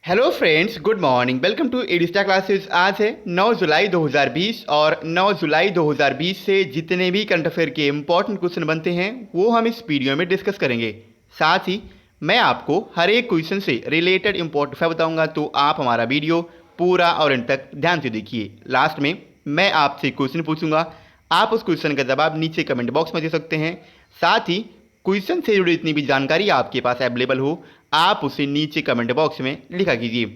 Hello friends, good morning. Welcome to एडिस्टा classes. आज है 9 जुलाई 2020 और 9 जुलाई 2020 से जितने भी करंट अफेयर के इंपॉर्टेंट क्वेश्चन बनते हैं वो हम इस वीडियो में डिस्कस करेंगे। साथ ही मैं आपको हर एक क्वेश्चन से रिलेटेड इंपॉर्टेंट फैक्ट बताऊंगा, तो आप हमारा वीडियो पूरा और अंत तक ध्यान से देखिए। लास्ट में मैं आपसे क्वेश्चन पूछूंगा, आप उस क्वेश्चन का जवाब नीचे कमेंट बॉक्स में दे सकते हैं। साथ ही क्वेश्चन से जुड़ी जितनी भी जानकारी आपके पास अवेलेबल हो, आप उसे नीचे कमेंट बॉक्स में लिखा कीजिए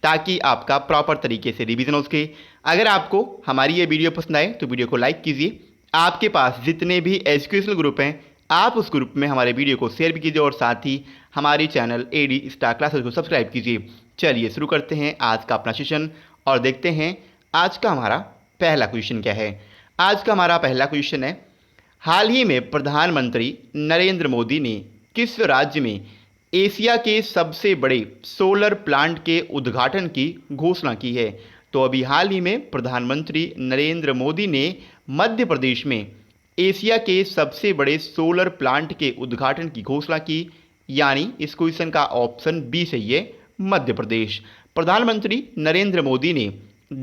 ताकि आपका प्रॉपर तरीके से रिवीजन हो सके। अगर आपको हमारी ये वीडियो पसंद आए तो वीडियो को लाइक कीजिए। आपके पास जितने भी एजुकेशनल ग्रुप हैं, आप उस ग्रुप में हमारे वीडियो को शेयर भी कीजिए और साथ ही हमारे चैनल एडी स्टार क्लासेस को सब्सक्राइब कीजिए। चलिए शुरू करते हैं आज का अपना सेशन और देखते हैं आज का हमारा पहला क्वेश्चन क्या है। आज का हमारा पहला क्वेश्चन है, हाल ही में प्रधानमंत्री नरेंद्र मोदी ने किस राज्य में एशिया के सबसे बड़े सोलर प्लांट के उद्घाटन की घोषणा की है? तो अभी हाल ही में प्रधानमंत्री नरेंद्र मोदी ने मध्य प्रदेश में एशिया के सबसे बड़े सोलर प्लांट के उद्घाटन की घोषणा की, यानी इस क्वेश्चन का ऑप्शन बी सही है, मध्य प्रदेश। प्रधानमंत्री नरेंद्र मोदी ने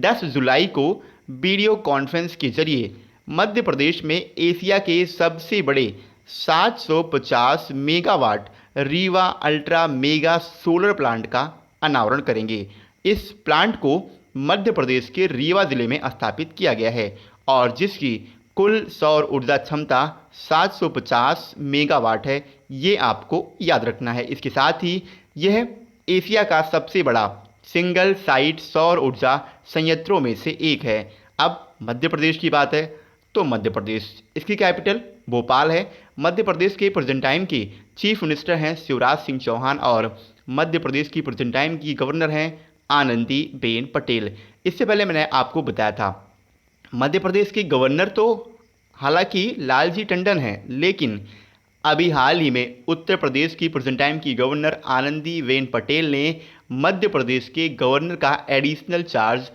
10 जुलाई को वीडियो कॉन्फ्रेंस के जरिए मध्य प्रदेश में एशिया के सबसे बड़े 750 megawatt Rewa ultra mega solar plant का अनावरण करेंगे। इस प्लांट को मध्य प्रदेश के रीवा जिले में स्थापित किया गया है और जिसकी कुल सौर ऊर्जा क्षमता 750 मेगावाट है। ये आपको याद रखना है। इसके साथ ही यह एशिया का सबसे बड़ा सिंगल साइट सौर ऊर्जा संयंत्रों में से एक है। अब मध्य प्रदेश की बात है तो मध्य प्रदेश, इसकी कैपिटल भोपाल है। मध्य प्रदेश के प्रेजेंट टाइम के चीफ मिनिस्टर हैं शिवराज सिंह चौहान और मध्य प्रदेश की प्रेजेंट टाइम की गवर्नर हैं आनंदीबेन पटेल। इससे पहले मैंने आपको बताया था मध्य प्रदेश के गवर्नर तो हालांकि लालजी टंडन हैं, लेकिन अभी हाल ही में उत्तर प्रदेश की प्रेजेंट टाइम की गवर्नर आनंदीबेन पटेल ने मध्य प्रदेश के गवर्नर का एडिशनल चार्ज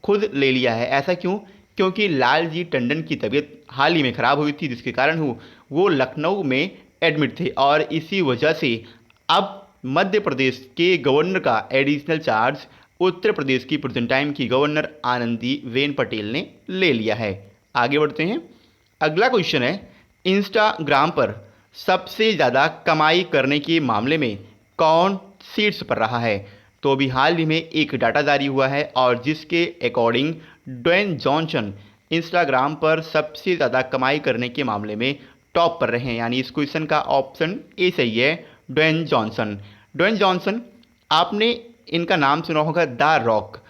खुद ले लिया है। ऐसा क्यों? क्योंकि लालजी टंडन की तबीयत हाल ही में ख़राब हुई थी, जिसके कारण वो लखनऊ में एडमिट थे और इसी वजह से अब मध्य प्रदेश के गवर्नर का एडिशनल चार्ज उत्तर प्रदेश की प्रेजेंट टाइम की गवर्नर आनंदीबेन पटेल ने ले लिया है। आगे बढ़ते हैं। अगला क्वेश्चन है, इंस्टाग्राम पर सबसे ज़्यादा कमाई करने के मामले में कौन शीर्ष पर रहा है? तो अभी हाल ही में एक डाटा जारी हुआ है और जिसके अकॉर्डिंग ड्वेन जॉनसन इंस्टाग्राम पर सबसे ज़्यादा कमाई करने के मामले में टॉप पर रहे हैं, यानी इस क्वेश्चन का ऑप्शन ए सही है, ड्वेन जॉनसन। ड्वेन जॉनसन, आपने इनका नाम सुना होगा, द रॉक।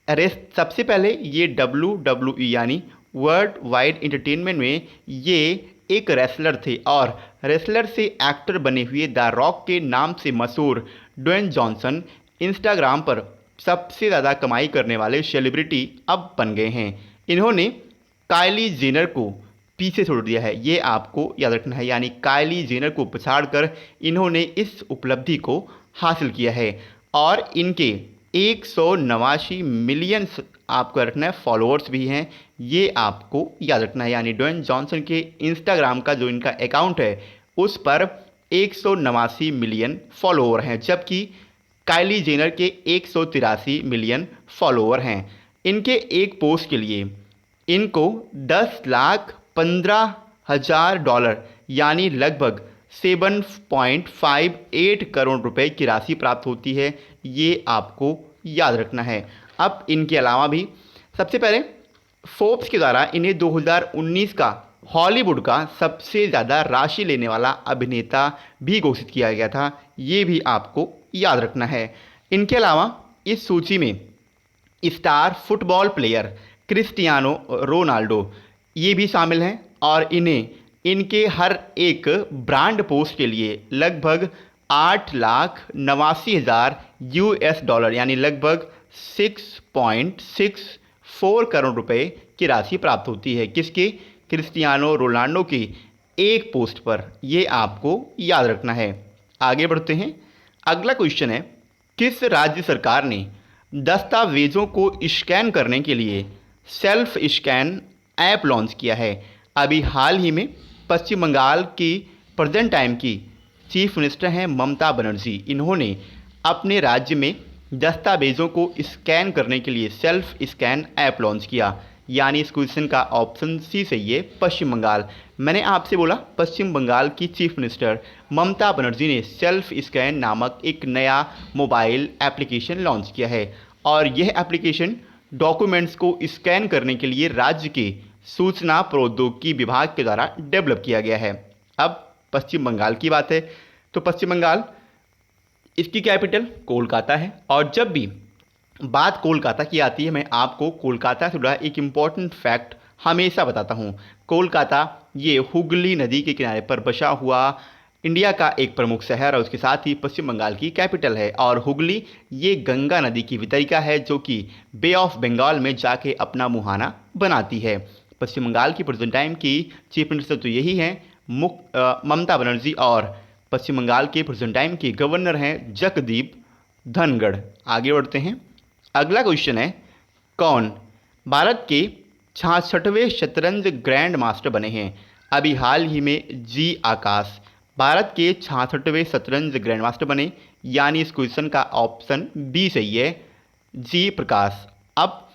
अरे सबसे पहले ये WWE यानी वर्ल्ड वाइड एंटरटेनमेंट में ये एक रेसलर थे और रेसलर से एक्टर बने हुए द रॉक के नाम से मशहूर ड्वेन जॉनसन इंस्टाग्राम पर सबसे ज़्यादा कमाई करने वाले सेलिब्रिटी अब बन गए हैं। इन्होंने कायली जेनर को पीछे छोड़ दिया है, ये आपको याद रखना है, यानी कायली जेनर को पछाड़कर इन्होंने इस उपलब्धि को हासिल किया है और इनके 189 मिलियन आपको रखना है फॉलोअर्स भी हैं, ये आपको याद रखना है। यानी ड्वेन जॉनसन के इंस्टाग्राम का जो इनका अकाउंट है उस पर 189 मिलियन फॉलोअर हैं, जबकि कायली जेनर के 183 मिलियन फॉलोअर हैं। इनके एक पोस्ट के लिए इनको 10,15,000 डॉलर यानी लगभग 7.58 करोड़ रुपए की राशि प्राप्त होती है, ये आपको याद रखना है। अब इनके अलावा भी सबसे पहले फोर्ब्स के द्वारा इन्हें 2019 का हॉलीवुड का सबसे ज़्यादा राशि लेने वाला अभिनेता भी घोषित किया गया था, ये भी आपको याद रखना है। इनके अलावा इस सूची में star football player Cristiano Ronaldo ये भी शामिल हैं और इन्हें इनके हर एक ब्रांड पोस्ट के लिए लगभग 8,89,000 US डॉलर यानी लगभग 6.64 करोड़ रुपए की राशि प्राप्त होती है। किसके? क्रिस्टियानो रोनाल्डो की एक पोस्ट पर, ये आपको याद रखना है। आगे बढ़ते हैं। अगला क्वेश्चन है, किस राज्य सरकार ने दस्तावेजों को स्कैन करने के लिए सेल्फ स्कैन ऐप लॉन्च किया है? अभी हाल ही में पश्चिम बंगाल की प्रेजेंट टाइम की चीफ मिनिस्टर हैं ममता बनर्जी, इन्होंने अपने राज्य में दस्तावेज़ों को स्कैन करने के लिए सेल्फ स्कैन ऐप लॉन्च किया? यानी इस क्वेश्चन का ऑप्शन सी सही है, पश्चिम बंगाल। मैंने आपसे बोला पश्चिम बंगाल की चीफ मिनिस्टर ममता बनर्जी ने सेल्फ स्कैन नामक एक नया मोबाइल एप्लीकेशन लॉन्च किया है और यह एप्लीकेशन डॉक्यूमेंट्स को स्कैन करने के लिए राज्य के सूचना प्रौद्योगिकी विभाग के द्वारा डेवलप किया गया है। अब पश्चिम बंगाल की बात है तो पश्चिम बंगाल, इसकी कैपिटल कोलकाता है और जब भी बात कोलकाता की आती है मैं आपको कोलकाता से जुड़ा एक इम्पॉर्टेंट फैक्ट हमेशा बताता हूँ। कोलकाता ये हुगली नदी के किनारे पर बसा हुआ इंडिया का एक प्रमुख शहर और उसके साथ ही पश्चिम बंगाल की कैपिटल है और हुगली ये गंगा नदी की वितरिका है जो कि बे ऑफ बंगाल में जाके अपना मुहाना बनाती है। पश्चिम बंगाल की प्रेजेंट टाइम की चीफ मिनिस्टर तो यही हैं ममता बनर्जी और पश्चिम बंगाल के प्रेजेंट टाइम के गवर्नर हैं जगदीप धनखड़। आगे बढ़ते हैं। अगला क्वेश्चन है, कौन भारत के 66वें शतरंज ग्रैंड मास्टर बने हैं? अभी हाल ही में जी आकाश भारत के 66वें शतरंज ग्रैंड मास्टर बने, यानी इस क्वेश्चन का ऑप्शन बी सही है, जी प्रकाश। अब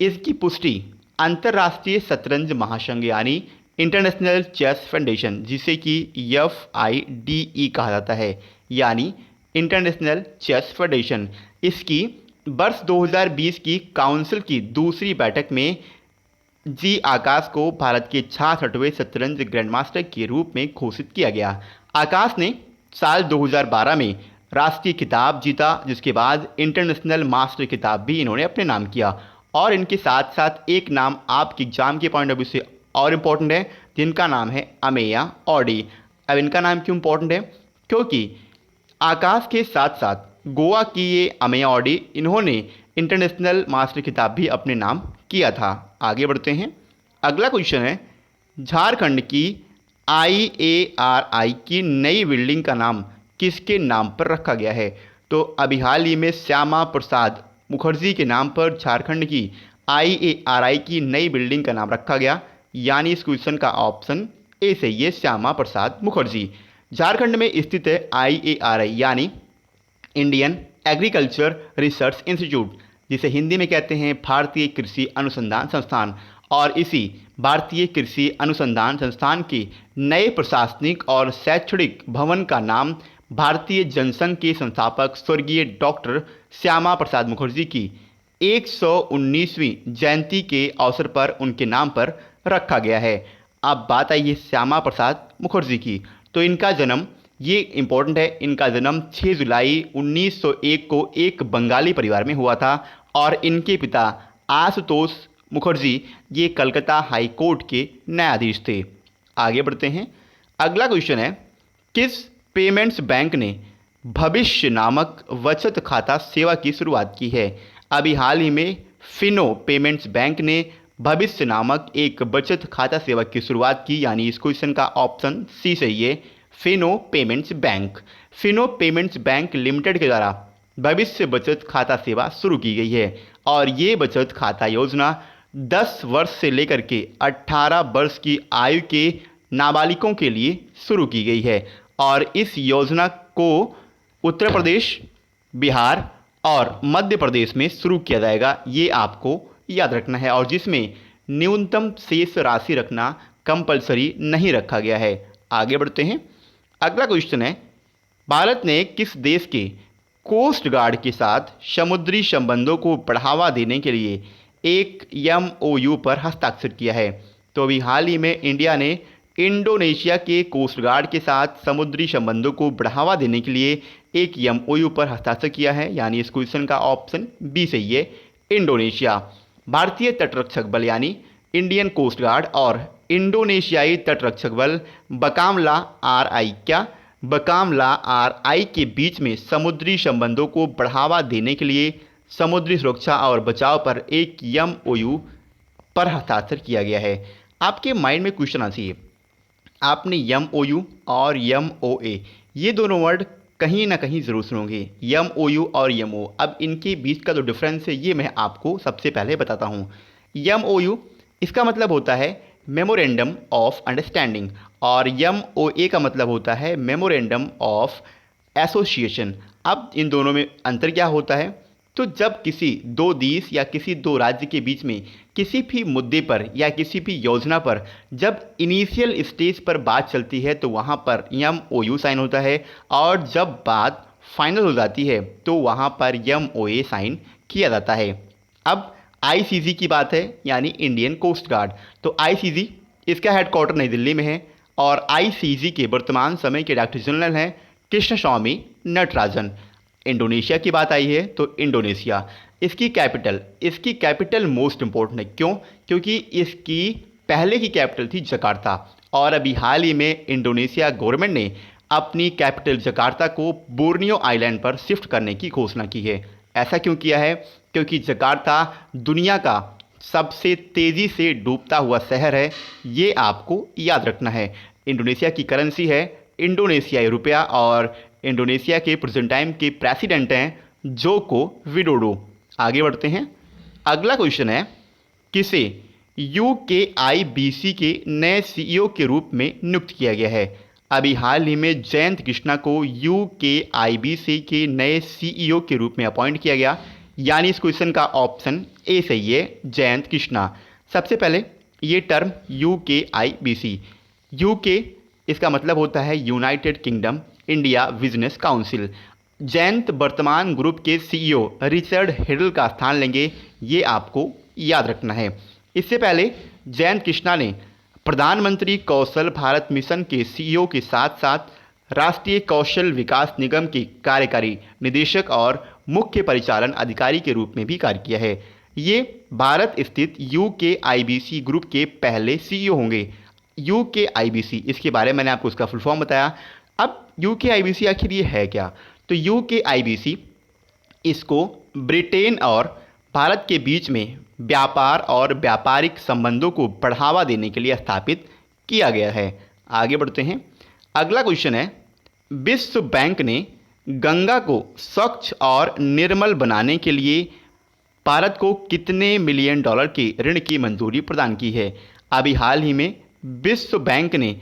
इसकी पुष्टि अंतर्राष्ट्रीय शतरंज महासंघ यानी इंटरनेशनल चेस फेडरेशन, जिसे कि FIDE कहा जाता है, यानी इंटरनेशनल चेस फेडरेशन, इसकी वर्ष 2020 की काउंसिल की दूसरी बैठक में जी आकाश को भारत के 66वें शतरंज ग्रैंडमास्टर के रूप में घोषित किया गया। आकाश ने साल 2012 में राष्ट्रीय खिताब जीता, जिसके बाद इंटरनेशनल मास्टर खिताब भी इन्होंने अपने नाम किया। और इनके साथ साथ एक नाम आपके एग्जाम के पॉइंट ऑफ व्यू से और इम्पोर्टेंट है, जिनका नाम है अमेया ऑडी। अब इनका नाम क्यों इम्पोर्टेंट है? क्योंकि आकाश के साथ साथ गोवा की ये अमेया ऑडी, इन्होंने इंटरनेशनल मास्टर खिताब भी अपने नाम किया था। आगे बढ़ते हैं। अगला क्वेश्चन है, झारखंड की IARI की नई बिल्डिंग का नाम किसके नाम पर रखा गया है? तो अभी हाल ही में श्यामा प्रसाद मुखर्जी के नाम पर झारखंड की IARI की नई बिल्डिंग का नाम रखा गया, यानी इस क्वेश्चन का ऑप्शन ए सही है, श्यामा प्रसाद मुखर्जी। झारखंड में स्थित है IARI यानी इंडियन एग्रीकल्चर रिसर्च इंस्टीट्यूट, जिसे हिंदी में कहते हैं भारतीय कृषि अनुसंधान संस्थान। और इसी भारतीय कृषि अनुसंधान संस्थान के नए प्रशासनिक और शैक्षणिक भवन का नाम भारतीय जनसंघ के संस्थापक स्वर्गीय डॉक्टर श्यामा प्रसाद मुखर्जी की 119वीं जयंती के अवसर पर उनके नाम पर रखा गया है। अब बात आई है श्यामा प्रसाद मुखर्जी की, तो इनका जन्म, ये इम्पोर्टेंट है, इनका जन्म 6 जुलाई 1901 को एक बंगाली परिवार में हुआ था और इनके पिता आशुतोष मुखर्जी ये कलकत्ता हाई कोर्ट के न्यायाधीश थे। आगे बढ़ते हैं। अगला क्वेश्चन है, किस पेमेंट्स बैंक ने भविष्य नामक बचत खाता सेवा की शुरुआत की है? अभी हाल ही में फिनो पेमेंट्स बैंक ने भविष्य नामक एक बचत खाता सेवा की शुरुआत की, यानी इस क्वेश्चन का ऑप्शन सी सही है, Fino payments bank. Fino payments bank limited के द्वारा भविष्य बचत खाता सेवा शुरू की गई है और ये बचत खाता योजना 10 वर्ष से लेकर के 18 वर्ष की आयु के नाबालिगों के लिए शुरू की गई है और इस योजना को उत्तर प्रदेश, बिहार और मध्य प्रदेश में शुरू किया जाएगा, ये आपको याद रखना है, और जिसमें न्यूनतम शेष राशि रखना कंपलसरी नहीं रखा गया है। आगे बढ़ते हैं। अगला क्वेश्चन है, भारत ने किस देश के कोस्ट गार्ड के साथ समुद्री संबंधों को बढ़ावा देने के लिए एक MOU पर हस्ताक्षर किया है? तो अभी हाल ही में इंडिया ने इंडोनेशिया के कोस्ट गार्ड के साथ समुद्री संबंधों को बढ़ावा देने के लिए एक MOU पर हस्ताक्षर किया है, यानी इस क्वेश्चन का ऑप्शन बी सही है, इंडोनेशिया। भारतीय तटरक्षक बल यानी इंडियन कोस्ट गार्ड और इंडोनेशियाई तटरक्षक बल बकामला RI के बीच में समुद्री संबंधों को बढ़ावा देने के लिए समुद्री सुरक्षा और बचाव पर एक MOU पर हस्ताक्षर किया गया है। आपके माइंड में क्वेश्चन आना चाहिए, आपने MOU और MOA ये दोनों वर्ड कहीं ना कहीं ज़रूर सुनोगे, MOU और MO। अब इनके बीच का जो डिफरेंस है ये मैं आपको सबसे पहले बताता हूँ। MOU इसका मतलब होता है मेमोरेंडम ऑफ अंडरस्टैंडिंग और MOA का मतलब होता है मेमोरेंडम ऑफ एसोसिएशन। अब इन दोनों में अंतर क्या होता है? तो जब किसी दो देश या किसी दो राज्य के बीच में किसी भी मुद्दे पर या किसी भी योजना पर जब इनिशियल स्टेज पर बात चलती है तो वहाँ पर MOU साइन होता है, और जब बात फाइनल हो जाती है तो वहाँ पर MOA साइन किया जाता है। अब ICG की बात है, यानी इंडियन कोस्ट गार्ड। तो ICG, इसका हेडक्वार्टर नई दिल्ली में है, और ICG के वर्तमान समय के डायरेक्टर जनरल हैं कृष्णस्वामी नटराजन। इंडोनेशिया की बात आई है तो इंडोनेशिया, इसकी कैपिटल मोस्ट इम्पोर्टेंट है। क्यों? क्योंकि इसकी पहले की कैपिटल थी जकार्ता, और अभी हाल ही में इंडोनेशिया गवर्नमेंट ने अपनी कैपिटल जकार्ता को बोर्नियो आइलैंड पर शिफ्ट करने की घोषणा की है। ऐसा क्यों किया है? क्योंकि जकार्ता दुनिया का सबसे तेज़ी से डूबता हुआ शहर है, ये आपको याद रखना है। इंडोनेशिया की करेंसी है इंडोनेशियाई रुपया, और इंडोनेशिया के प्रेजेंट टाइम के प्रेसिडेंट हैं जोको विडोडो। आगे बढ़ते हैं। अगला क्वेश्चन है, किसे UKIBC के नए CEO के रूप में नियुक्त किया गया है? अभी हाल ही में जयंत कृष्णा को UKIBC के नए CEO के रूप में अपॉइंट किया गया, यानी इस क्वेश्चन का ऑप्शन ए सही है, जयंत कृष्णा। सबसे पहले ये टर्म UKIBC, UK इसका मतलब होता है United kingdom India business council. Jayant वर्तमान ग्रुप के CEO रिचर्ड हेडल का स्थान लेंगे, ये आपको याद रखना है। इससे पहले जयंत कृष्णा ने प्रधानमंत्री कौशल भारत मिशन के CEO के साथ साथ राष्ट्रीय कौशल विकास निगम के कार्यकारी निदेशक और मुख्य परिचालन अधिकारी के रूप में भी कार्य किया है। ये भारत स्थित UKIBC ग्रुप के पहले CEO होंगे। UKIBC, इसके बारे में मैंने आपको उसका फुल फॉर्म बताया। अब UKIBC आखिर ये है क्या? तो UKIBC, इसको ब्रिटेन और भारत के बीच में व्यापार और व्यापारिक संबंधों को बढ़ावा देने के लिए स्थापित किया गया है। आगे बढ़ते हैं। अगला क्वेश्चन है, विश्व बैंक ने गंगा को स्वच्छ और निर्मल बनाने के लिए भारत को कितने मिलियन डॉलर के ऋण की मंजूरी प्रदान की है? अभी हाल ही में विश्व बैंक ने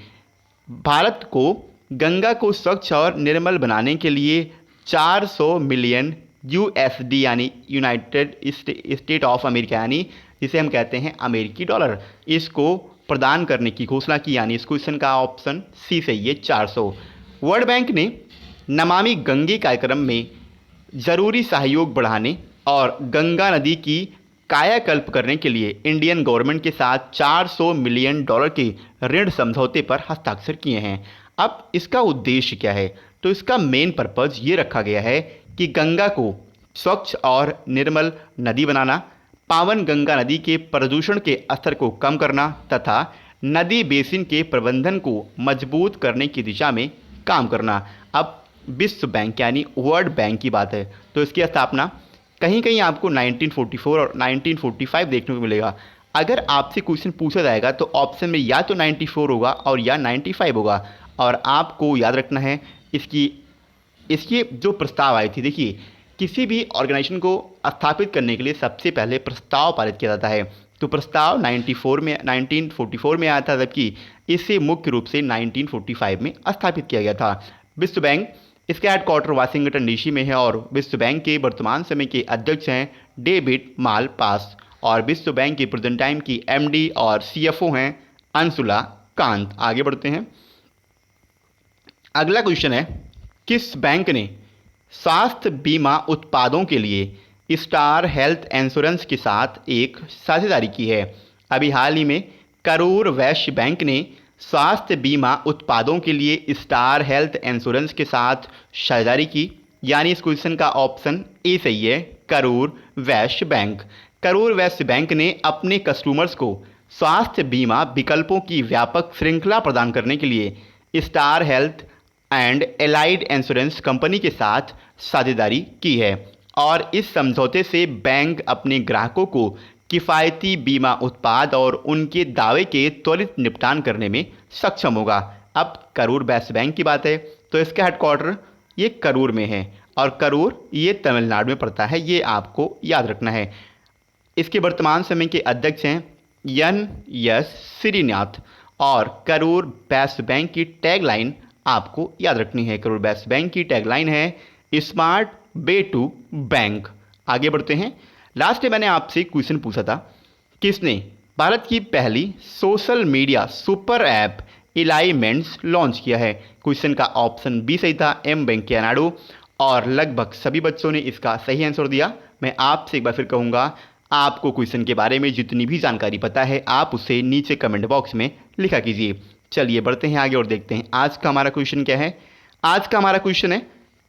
भारत को गंगा को स्वच्छ और निर्मल बनाने के लिए 400 मिलियन USD, यानी यूनाइटेड स्टेट ऑफ अमेरिका, यानी जिसे हम कहते हैं अमेरिकी डॉलर, इसको प्रदान करने की घोषणा की, यानी इस क्वेश्चन का ऑप्शन सी सही है, 400। वर्ल्ड बैंक ने नमामि गंगे कार्यक्रम में ज़रूरी सहयोग बढ़ाने और गंगा नदी की कायाकल्प करने के लिए इंडियन गवर्नमेंट के साथ 400 मिलियन डॉलर के ऋण समझौते पर हस्ताक्षर किए हैं। अब इसका उद्देश्य क्या है? तो इसका मेन पर्पज़ ये रखा गया है कि गंगा को स्वच्छ और निर्मल नदी बनाना, पावन गंगा नदी के प्रदूषण के स्तर को कम करना तथा नदी बेसिन के प्रबंधन को मजबूत करने की दिशा में काम करना। अब विश्व बैंक यानी वर्ल्ड बैंक की बात है तो इसकी स्थापना कहीं कहीं आपको 1944 और 1945 देखने को मिलेगा। अगर आपसे क्वेश्चन पूछा जाएगा तो ऑप्शन में या तो 94 होगा और या 95 होगा, और आपको याद रखना है इसकी जो प्रस्ताव आई थी। देखिए, किसी भी ऑर्गेनाइजेशन को स्थापित करने के लिए सबसे पहले प्रस्ताव पारित किया जाता है, तो प्रस्ताव 1944 में आया था, जबकि इसे मुख्य रूप से 1945 में स्थापित किया गया था। विश्व बैंक, इसका हेडक्वार्टर वाशिंगटन DC में है, और विश्व बैंक के वर्तमान समय के अध्यक्ष हैं डेविड मालपास, और विश्व बैंक के प्रेजेंट टाइम की MD और CFO हैं अंशुला कांत। आगे बढ़ते हैं। अगला क्वेश्चन है, किस बैंक ने स्वास्थ्य बीमा उत्पादों के लिए स्टार हेल्थ इंश्योरेंस के साथ एक साझेदारी की है? अभी हाल ही में करूर वैश्य बैंक ने स्वास्थ्य बीमा उत्पादों के लिए स्टार हेल्थ इंश्योरेंस के साथ साझेदारी की, यानी इस क्वेश्चन का ऑप्शन ए सही है, करूर वैश्य बैंक। करूर वैश्य बैंक ने अपने कस्टमर्स को स्वास्थ्य बीमा विकल्पों की व्यापक श्रृंखला प्रदान करने के लिए star health and allied insurance company के साथ साझेदारी की है, और इस समझौते से बैंक अपने ग्राहकों को किफ़ायती बीमा उत्पाद और उनके दावे के त्वरित निपटान करने में सक्षम होगा। अब करूर वैश्य बैंक की बात है तो इसका हेडक्वार्टर ये करूर में है, और करूर ये तमिलनाडु में पड़ता है, ये आपको याद रखना है। इसके वर्तमान समय के अध्यक्ष हैं NS श्रीनाथ, और करूर वैश्य बैंक की टैगलाइन आपको याद रखनी है। करूर वैश्य बैंक की टैगलाइन है, स्मार्ट वे टू बैंक। आगे बढ़ते हैं। लास्ट में मैंने आपसे क्वेश्चन पूछा था, किसने भारत की पहली social media super app Elyments launch किया है। क्वेश्चन का ऑप्शन बी सही था, एम वेंकैया नायडू, और लगभग सभी बच्चों ने इसका सही आंसर दिया। मैं आपसे एक बार फिर कहूँगा, आपको क्वेश्चन के बारे में जितनी भी जानकारी पता है आप उसे नीचे कमेंट बॉक्स में लिखा कीजिए। चलिए बढ़ते हैं आगे और देखते हैं आज का हमारा क्वेश्चन क्या है। आज का हमारा क्वेश्चन है,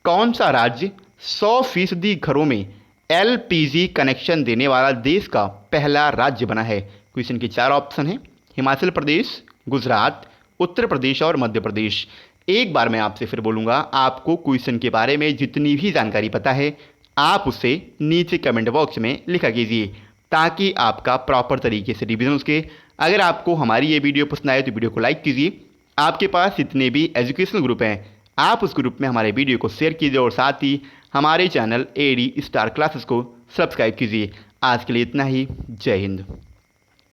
कौन सा राज्य 100% घरों में एलपीजी कनेक्शन देने वाला देश का पहला राज्य बना है। क्वेश्चन के 4 ऑप्शन हैं, हिमाचल प्रदेश, गुजरात, उत्तर प्रदेश और मध्य प्रदेश। एक बार मैं आपसे फिर बोलूँगा, आपको क्वेश्चन के बारे में जितनी भी जानकारी पता है आप उसे नीचे कमेंट बॉक्स में लिखा कीजिए ताकि आपका प्रॉपर तरीके से रिवीजन हो सके। अगर आपको हमारी ये वीडियो पसंद आए तो वीडियो को लाइक कीजिए। आपके पास जितने भी एजुकेशनल ग्रुप हैं आप उस ग्रुप में हमारे वीडियो को शेयर कीजिए और साथ ही हमारे चैनल AD स्टार क्लासेस को सब्सक्राइब कीजिए। आज के लिए इतना ही। जय हिंद।